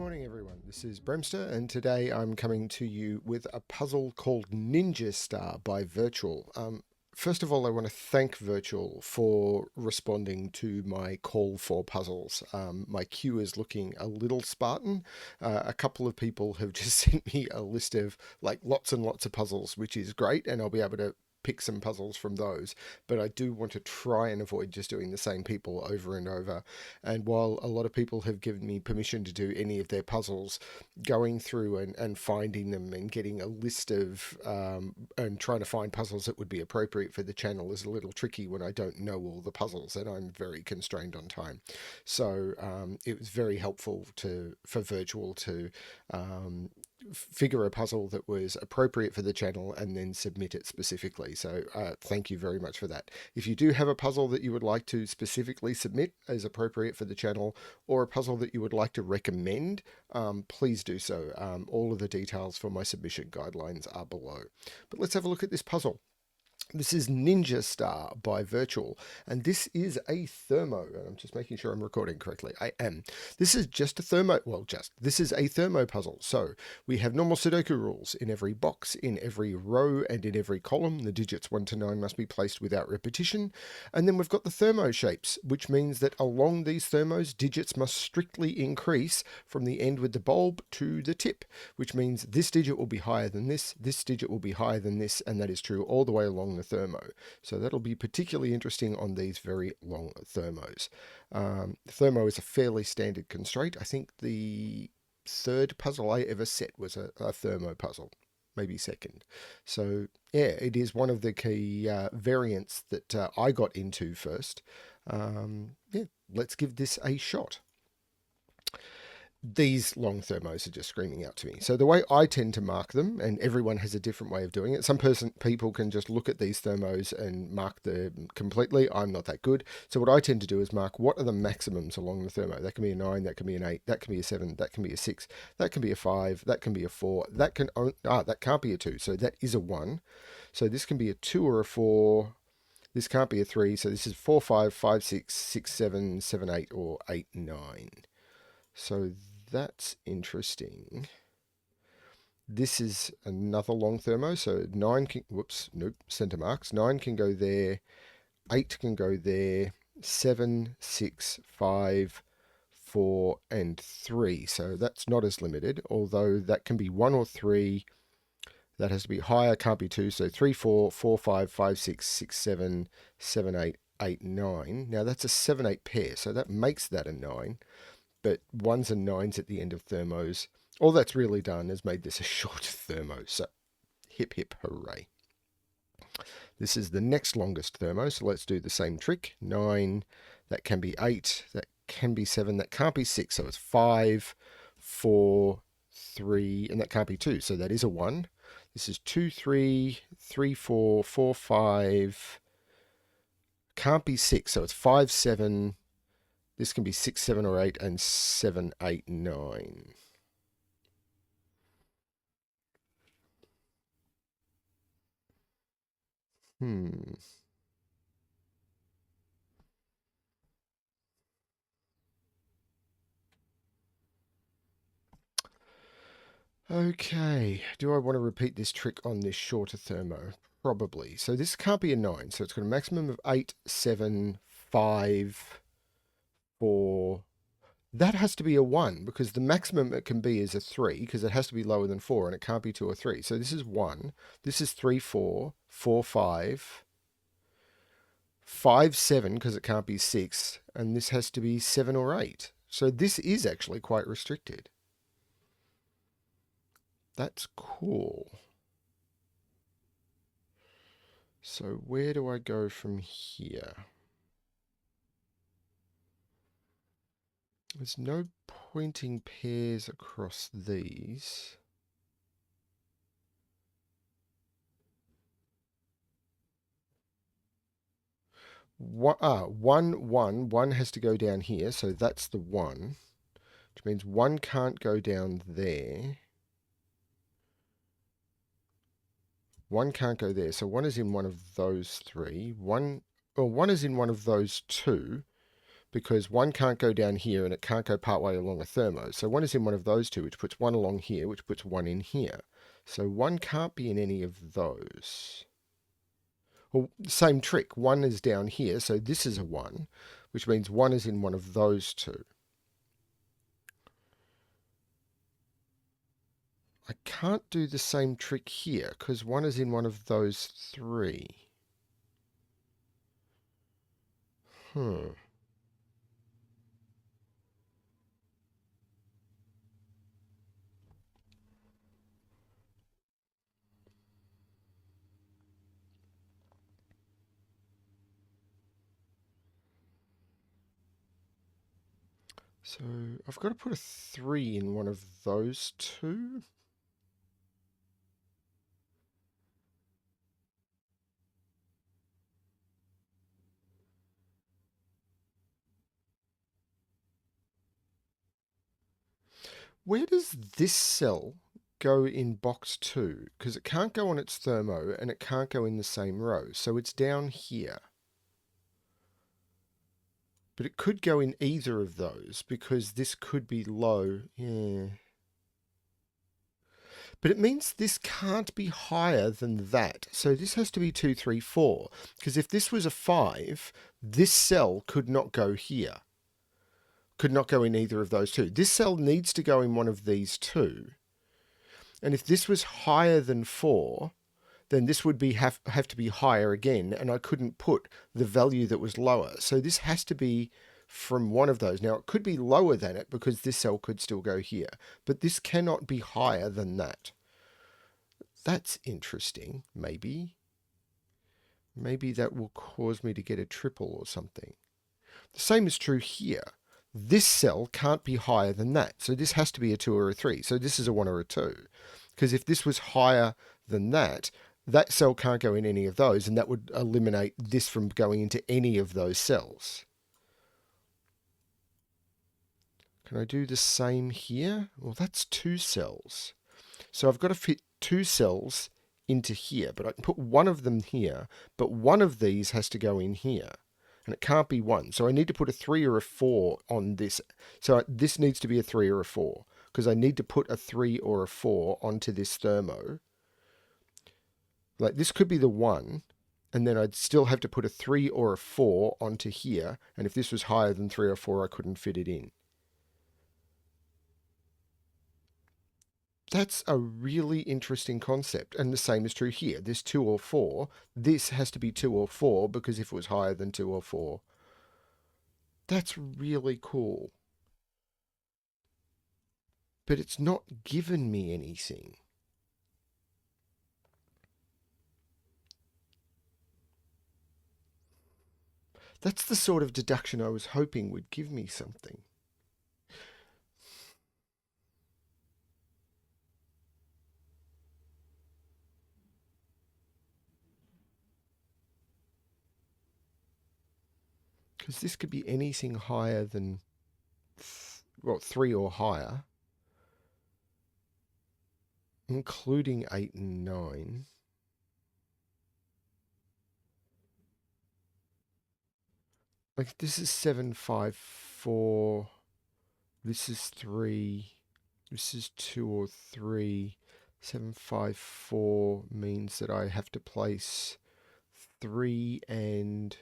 morning, everyone. This is Bremster, and today I'm coming to you with a puzzle called Ninja Star by Virtual. First of all, I want to thank Virtual for responding to my call for puzzles. My queue is looking a little Spartan. A couple of people have just sent me a list of like lots and lots of puzzles, which is great, and I'll be able to pick some puzzles from those, but I do want to try and avoid just doing the same people over and over. And while a lot of people have given me permission to do any of their puzzles, going through and finding them and getting a list of and trying to find puzzles that would be appropriate for the channel is a little tricky when I don't know all the puzzles and I'm very constrained on time. So it was very helpful for Virtual to figure a puzzle that was appropriate for the channel and then submit it specifically. So thank you very much for that. If you do have a puzzle that you would like to specifically submit as appropriate for the channel, or a puzzle that you would like to recommend, please do so. All of the details for my submission guidelines are below. But let's have a look at this puzzle. This is Ninja Star by Virtual, and this is a thermo. And I'm just making sure I'm recording correctly. I am. This is just a thermo. Well, this is a thermo puzzle. So we have normal Sudoku rules. In every box, in every row, and in every column, the digits 1 to 9 must be placed without repetition. And then we've got the thermo shapes, which means that along these thermos, digits must strictly increase from the end with the bulb to the tip, which means this digit will be higher than this digit will be higher than this, and that is true all the way along the thermo. So that'll be particularly interesting on these very long thermos. Thermo is a fairly standard constraint. I think the third puzzle I ever set was a thermo puzzle, maybe second. So yeah, it is one of the key variants that I got into first. Yeah, let's give this a shot. These long thermos are just screaming out to me. So the way I tend to mark them, and everyone has a different way of doing it. Some people can just look at these thermos and mark them completely. I'm not that good. So what I tend to do is mark what are the maximums along the thermo. That can be a 9, that can be an 8, that can be a 7, that can be a 6, that can be a 5, that can be a 4, that can't be a 2. So that is a 1. So this can be a 2 or a 4. This can't be a 3. So this is 4, 5, 5, 6, 6, 7, 7, 8, or 8, 9. So that's interesting. This is another long thermo, so 9 can, whoops, nope, center marks. 9 can go there, 8 can go there, 7, 6, 5, 4, and 3. So that's not as limited, although that can be 1 or 3. That has to be higher, can't be 2. So 3, 4, 4, 5, 5, 6, 6, 7, 7, 8, 8, 9. Now that's a 7, 8 pair, so that makes that a 9. But 1s and 9s at the end of thermos. All that's really done is made this a short thermo. So hip hip hooray. This is the next longest thermo, so let's do the same trick. 9, that can be 8, that can be 7, that can't be 6, so it's 5, 4, 3, and that can't be 2, so that is a 1. This is 2, 3, 3, 4, 4, 5, can't be 6, so it's 5, 7, this can be 6, 7, or 8, and 7, 8, 9. Okay, do I want to repeat this trick on this shorter thermo? Probably. So this can't be a 9, so it's got a maximum of 8, 7, 5, 4. That has to be a 1 because the maximum it can be is a 3 because it has to be lower than 4 and it can't be 2 or 3. So this is 1. This is 3, 4, 4, 5, 5, 7 because it can't be 6. And this has to be 7 or 8. So this is actually quite restricted. That's cool. So where do I go from here? There's no pointing pairs across these. One has to go down here, so that's the 1, which means 1 can't go down there. 1 can't go there, so 1 is in one of those 3. 1 is in one of those 2, because one can't go down here and it can't go partway along a thermo. So one is in one of those two, which puts one along here, which puts one in here. So one can't be in any of those. Well, same trick. One is down here, so this is a one, which means one is in one of those two. I can't do the same trick here because one is in one of those three. Hmm. So I've got to put a 3 in one of those two. Where does this cell go in box 2? Because it can't go on its thermo and it can't go in the same row. So it's down here. But it could go in either of those because this could be low. Yeah. But it means this can't be higher than that. So this has to be 2, 3, 4. Because if this was a 5, this cell could not go here. Could not go in either of those two. This cell needs to go in one of these two. And if this was higher than 4, then this would be have to be higher again, and I couldn't put the value that was lower. So this has to be from one of those. Now, it could be lower than it because this cell could still go here, but this cannot be higher than that. That's interesting, maybe. Maybe that will cause me to get a triple or something. The same is true here. This cell can't be higher than that. So this has to be a 2 or a 3. So this is a 1 or a 2. Because if this was higher than that, that cell can't go in any of those, and that would eliminate this from going into any of those cells. Can I do the same here? Well, that's 2 cells. So I've got to fit 2 cells into here, but I can put one of them here, but one of these has to go in here. And it can't be 1. So I need to put a 3 or a 4 on this. So this needs to be a 3 or a 4, because I need to put a 3 or a 4 onto this thermo. Like this could be the 1, and then I'd still have to put a 3 or a 4 onto here, and if this was higher than 3 or 4, I couldn't fit it in. That's a really interesting concept, and the same is true here. This 2 or 4, this has to be 2 or 4, because if it was higher than 2 or 4. That's really cool. But it's not given me anything. That's the sort of deduction I was hoping would give me something. Because this could be anything higher than, well, 3 or higher, including 8 and 9. Like this is 7, 5, 4. This is 3. This is 2 or 3. 7, 5, 4 means that I have to place 3 and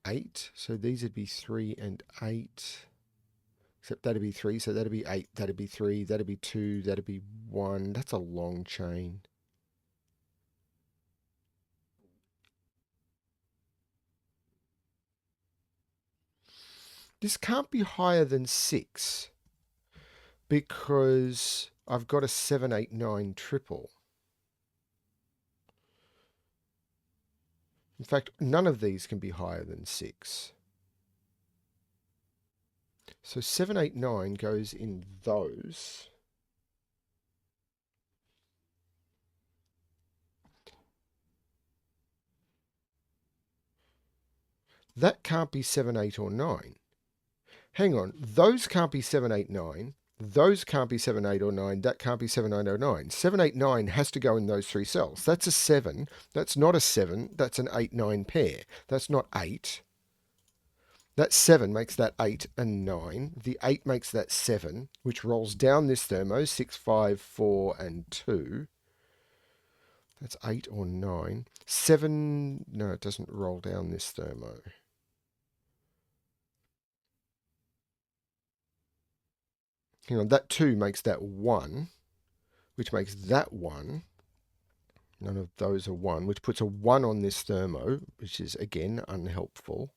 8. So these would be 3 and 8. Except that'd be 3, so that'd be 8, that'd be 3, that'd be 2, that'd be 1. That's a long chain. This can't be higher than 6 because I've got a 7, 8, 9 triple. In fact, none of these can be higher than 6. So 7, 8, 9 goes in those. That can't be 7, 8, or 9. Hang on, those can't be 7, 8, 9. Those can't be 7, 8, or 9. That can't be 7, 8, or 9. 7, 8, 9 has to go in those three cells. That's a 7. That's not a 7. That's an 8, 9 pair. That's not 8. That 7 makes that 8 and 9. The 8 makes that 7, which rolls down this thermo, 6, 5, 4, and 2. That's 8 or 9. 7, no, it doesn't roll down this thermo. Hang on, that 2 makes that 1, which makes that 1. None of those are 1, which puts a 1 on this thermo, which is, again, unhelpful.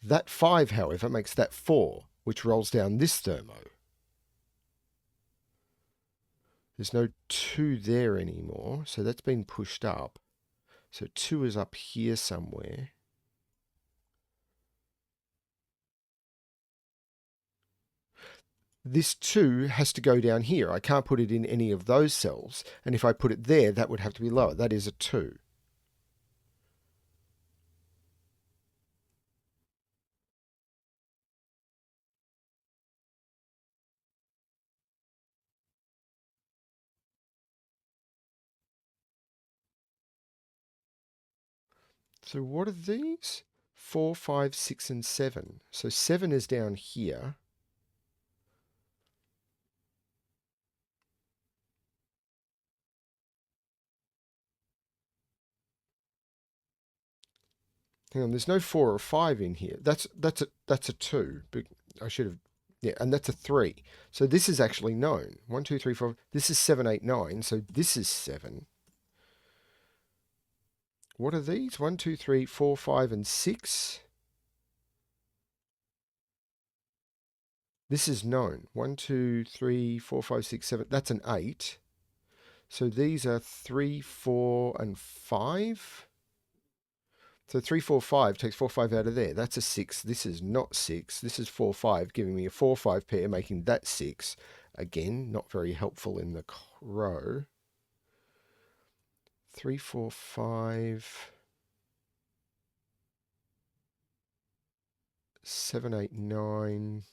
That 5, however, makes that 4, which rolls down this thermo. There's no 2 there anymore, so that's been pushed up. So 2 is up here somewhere. This 2 has to go down here. I can't put it in any of those cells. And if I put it there, that would have to be lower. That is a 2. So what are these? 4, 5, 6, and 7. So 7 is down here. Hang on, there's no 4 or 5 in here. That's a 2. I should have, yeah, and that's a 3. So this is actually known. 1, 2, 3, 4. This is 7, 8, 9. So this is 7. What are these? 1, 2, 3, 4, 5, and 6. This is known. 1, 2, 3, 4, 5, 6, 7. That's an 8. So these are 3, 4, and 5. So 3, 4, 5 takes 4, 5 out of there. That's a 6. This is not 6. This is 4, 5, giving me a 4, 5 pair, making that 6. Again, not very helpful in the row. 3, 4, 5, 7, 8, 9.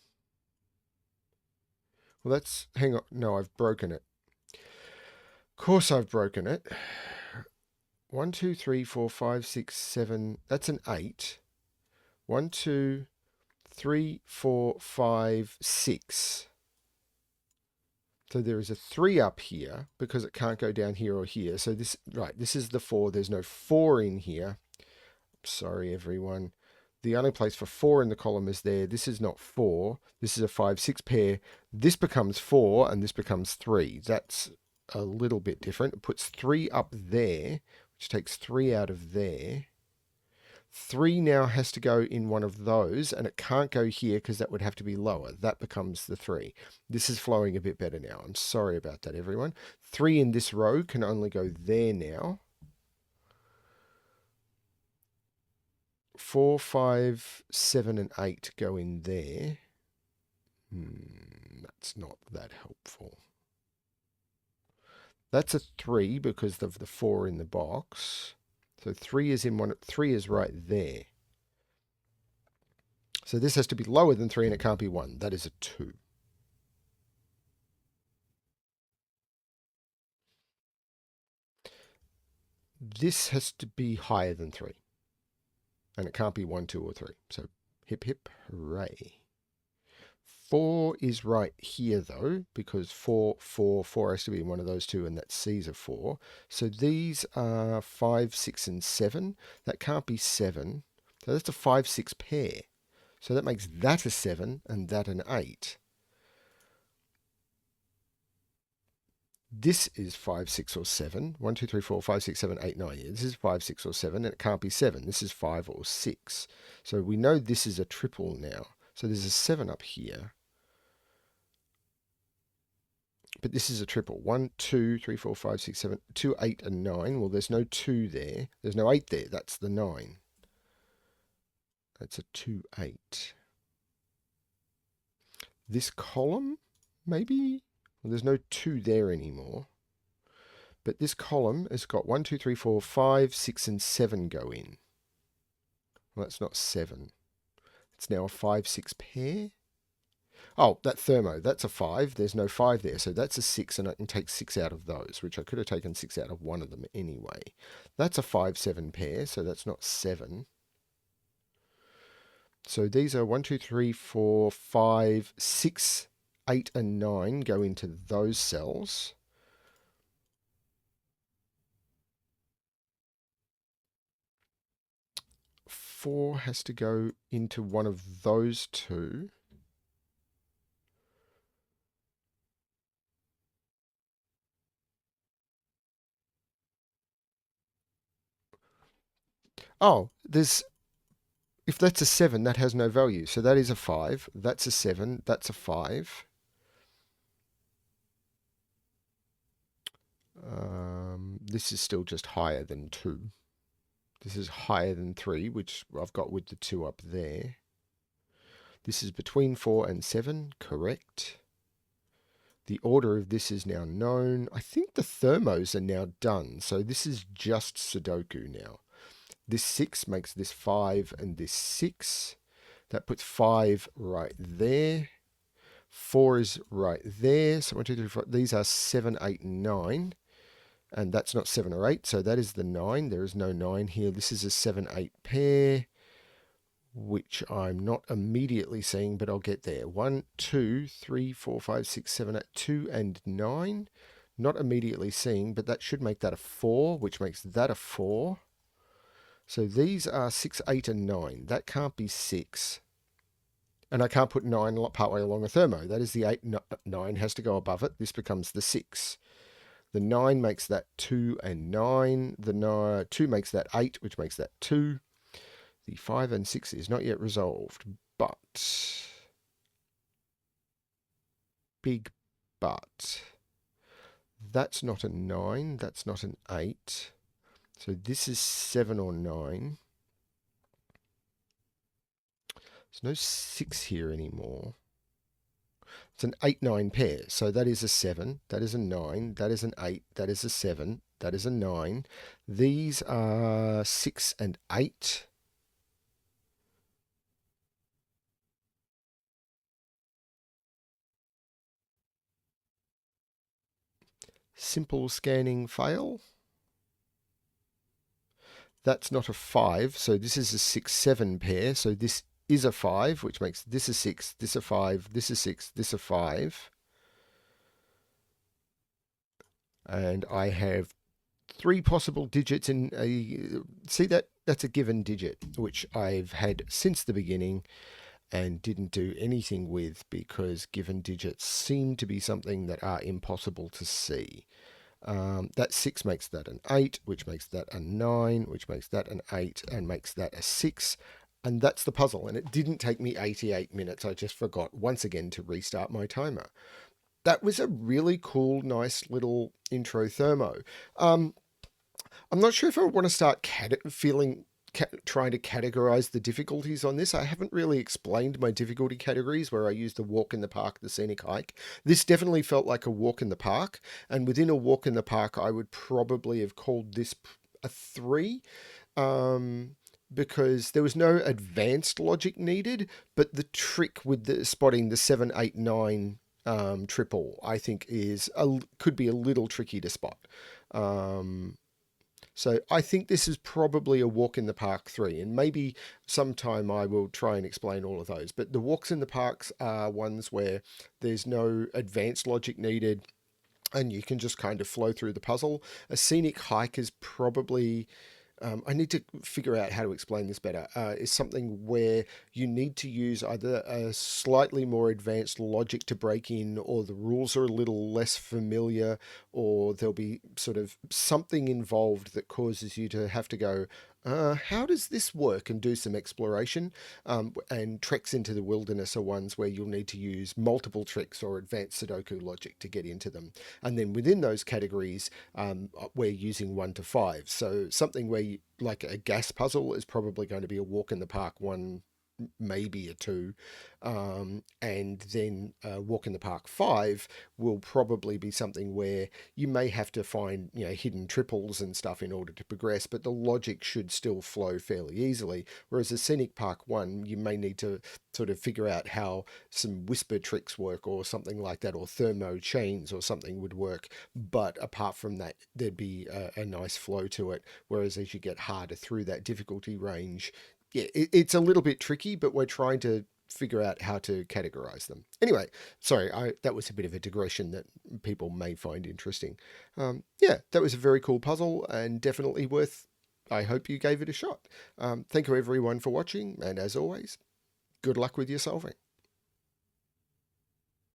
Well, that's, hang on. No, I've broken it. Of course I've broken it. 1, 2, 3, 4, 5, 6, 7. That's an 8. 1, 2, 3, 4, 5, 6. So there is a 3 up here because it can't go down here or here. So this, right, this is the 4. There's no 4 in here. Sorry, everyone. The only place for 4 in the column is there. This is not 4. This is a 5, 6 pair. This becomes 4 and this becomes 3. That's a little bit different. It puts 3 up there, which takes 3 out of there. 3 now has to go in one of those, and it can't go here because that would have to be lower. That becomes the 3. This is flowing a bit better now. I'm sorry about that, everyone. 3 in this row can only go there now. 4, 5, 7, and 8 go in there. That's not that helpful. That's a 3 because of the 4 in the box. So 3 is in one. 3 is right there. So this has to be lower than 3 and it can't be 1. That is a 2. This has to be higher than 3. And it can't be 1, 2, or 3. So hip, hip, hooray. 4 is right here, though, because 4, 4, 4 has to be one of those two, and that C's a 4. So these are 5, 6, and 7. That can't be 7. So that's a 5, 6 pair. So that makes that a 7 and that an 8. This is 5, 6, or 7. 1, 2, 3, 4, 5, 6, 7, 8, 9. Yeah, this is 5, 6, or 7, and it can't be 7. This is 5 or 6. So we know this is a triple now. So there's a 7 up here. But this is a triple. 1, 2, 3, 4, 5, 6, 7, 2, 8, and 9. Well, there's no 2 there. There's no 8 there. That's the 9. That's a 2, 8. This column, maybe? Well, there's no 2 there anymore. But this column has got 1, 2, 3, 4, 5, 6, and 7 go in. Well, that's not 7. It's now a 5, 6 pair. Oh, that thermo, that's a 5. There's no 5 there, so that's a 6, and I can take 6 out of those, which I could have taken 6 out of one of them anyway. That's a 5, 7 pair, so that's not 7. So these are 1, 2, 3, 4, 5, 6, 8, and 9 go into those cells. Four has to go into one of those two. Oh, there's if that's a 7, that has no value. So that is a 5. That's a 7. That's a 5. This is still just higher than 2. This is higher than 3, which I've got with the 2 up there. This is between 4 and 7, correct. The order of this is now known. I think the thermos are now done, so this is just Sudoku now. This 6 makes this 5 and this 6. That puts 5 right there. 4 is right there. So 1, 2, 3, 4. These are 7, 8, and 9. And that's not 7 or 8, so that is the 9. There is no 9 here. This is a 7, 8 pair, which I'm not immediately seeing, but I'll get there. 1, 2, 3, 4, 5, 6, 7, 8, 2, and 9. Not immediately seeing, but that should make that a 4, which makes that a 4. So these are 6, 8, and 9. That can't be 6. And I can't put 9 partway along a thermo. That is the 8. 9 has to go above it. This becomes the 6. The 9 makes that 2 and 9. The 2 makes that 8, which makes that 2. The 5 and 6 is not yet resolved, but... Big but. That's not a 9. That's not an 8. So this is 7 or 9. There's no 6 here anymore. It's an 8, 9 pair. So that is a 7. That is a 9. That is an 8. That is a 7. That is a 9. These are 6 and 8. Simple scanning fail. That's not a 5. So this is a 6, 7 pair. So this is a 5, which makes this a 6, this a 5, this a 6, this a 5. And I have 3 possible digits in a... See, that's a given digit, which I've had since the beginning and didn't do anything with because given digits seem to be something that are impossible to see. That 6 makes that an 8, which makes that a 9, which makes that an 8, and makes that a 6. And that's the puzzle. And it didn't take me 88 minutes. I just forgot once again to restart my timer. That was a really cool, nice little intro thermo. I'm not sure if I want to start trying to categorize the difficulties on this. I haven't really explained my difficulty categories where I used the walk in the park, the scenic hike. This definitely felt like a walk in the park. And within a walk in the park, I would probably have called this a 3. Because there was no advanced logic needed, but the trick with the spotting the 7, 8, 9 triple, I think could be a little tricky to spot. So I think this is probably a walk in the park 3, and maybe sometime I will try and explain all of those. But the walks in the parks are ones where there's no advanced logic needed and you can just kind of flow through the puzzle. A scenic hike is probably I need to figure out how to explain this better, is something where you need to use either a slightly more advanced logic to break in, or the rules are a little less familiar, or there'll be sort of something involved that causes you to have to go, how does this work, and do some exploration. And treks into the wilderness are ones where you'll need to use multiple tricks or advanced Sudoku logic to get into them. And then within those categories, we're using 1 to 5. So something where like a gas puzzle is probably going to be a walk in the park 1 maybe a 2. And then Walk in the Park 5 will probably be something where you may have to find, hidden triples and stuff in order to progress, but the logic should still flow fairly easily. Whereas a Scenic Park 1, you may need to sort of figure out how some whisper tricks work or something like that, or thermo chains or something would work. But apart from that, there'd be a nice flow to it. Whereas as you get harder through that difficulty range, yeah, it's a little bit tricky, but we're trying to figure out how to categorize them. Anyway, sorry, that was a bit of a digression that people may find interesting. Yeah, that was a very cool puzzle and definitely worth. I hope you gave it a shot. Thank you everyone for watching, and as always, good luck with your solving.